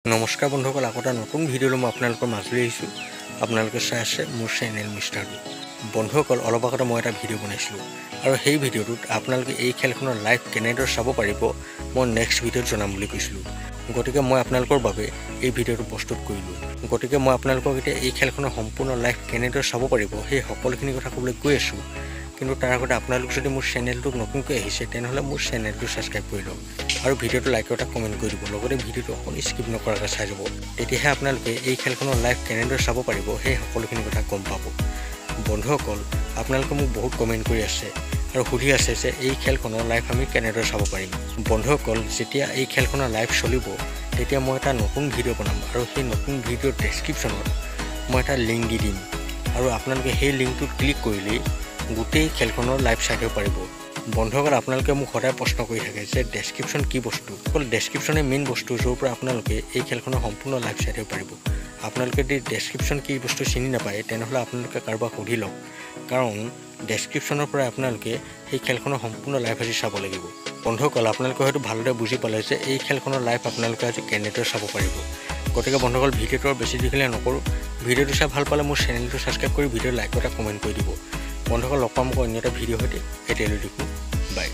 নমস্কাৰ বন্ধুসকল, আকৌ এটা নতুন ভিডিঅ'লৈ মই আপোনালোকৰ মাজলৈ আহিছোঁ। আপোনালোকে চাই আছে মোৰ চেনেল মিষ্টাৰ বি। বন্ধুসকল, অলপ আগতে মই এটা ভিডিঅ' বনাইছিলোঁ আৰু সেই ভিডিঅ'টোত আপোনালোকে এই খেলখনৰ লাইভ কেনেদৰে চাব পাৰিব মই নেক্সট ভিডিঅ'ত জনাম বুলি কৈছিলোঁ। গতিকে মই আপোনালোকৰ বাবে এই ভিডিঅ'টো প্ৰস্তুত কৰিলোঁ। গতিকে মই আপোনালোকক এতিয়া এই খেলখনৰ সম্পূৰ্ণ লাইভ কেনেদৰে চাব পাৰিব সেই সকলোখিনি কথা ক'বলৈ গৈ আছোঁ। কিন্তু তাৰ আগতে আপোনালোক যদি মোৰ চেনেলটোত নতুনকৈ আহিছে তেনেহ'লে মোৰ চেনেলটো ছাবস্ক্ৰাইব কৰি লওক আৰু ভিডিঅ'টো লাইক এটা কমেণ্ট কৰি দিব। লগতে ভিডিঅ'টো অকণ স্কিপ নকৰাকৈ চাই যাব, তেতিয়াহে আপোনালোকে এই খেলখনৰ লাইভ কেনেদৰে চাব পাৰিব সেই সকলোখিনি কথা গম পাব। বন্ধুসকল, আপোনালোকে মোক বহুত কমেণ্ট কৰি আছে আৰু সুধি আছে যে এই খেলখনৰ লাইভ আমি কেনেদৰে চাব পাৰিম। বন্ধুসকল, যেতিয়া এই খেলখনৰ লাইভ চলিব তেতিয়া মই এটা নতুন ভিডিঅ' বনাম আৰু সেই নতুন ভিডিঅ'ৰ ডেছক্ৰিপশ্যনত মই এটা লিংক দি দিম আৰু আপোনালোকে সেই লিংকটোত ক্লিক কৰিলেই গোটেই খেলখনৰ লাইভ চাই দিব পাৰিব। বন্ধুসকল, আপোনালোকে মোক সদায় প্ৰশ্ন কৰি থাকে যে ডেছক্ৰিপশ্যন কি বস্তু। অকল ডেছক্ৰিপশ্যনে মেইন বস্তু য'ৰ পৰা আপোনালোকে এই খেলখনৰ সম্পূৰ্ণ লাইভ চাই দিব পাৰিব। আপোনালোকে যদি ডেছক্ৰিপশ্যন কি বস্তু চিনি নাপায় তেনেহ'লে আপোনালোকে কাৰোবাক সুধি লওক, কাৰণ ডেছক্ৰিপশ্যনৰ পৰা আপোনালোকে সেই খেলখনৰ সম্পূৰ্ণ লাইভ আজি চাব লাগিব। বন্ধুসকল, আপোনালোকে হয়তো ভালদৰে বুজি পালে যে এই খেলখনৰ লাইভ আপোনালোকে আজি কেনেদৰে চাব পাৰিব। গতিকে বন্ধুসকল, ভিডিঅ'টো বেছি দীঘলীয়া নকৰোঁ। ভিডিঅ'টো চাই ভাল পালে মোৰ চেনেলটো ছাবস্ক্ৰাইব কৰি ভিডিঅ'ৰ লাইক এটা কমেণ্ট কৰি দিব। বন্ধুসকল, লগ পাম অন্য এটা ভিডিঅ' সৈতে। এতিয়ালৈ দেখোঁ, বাই।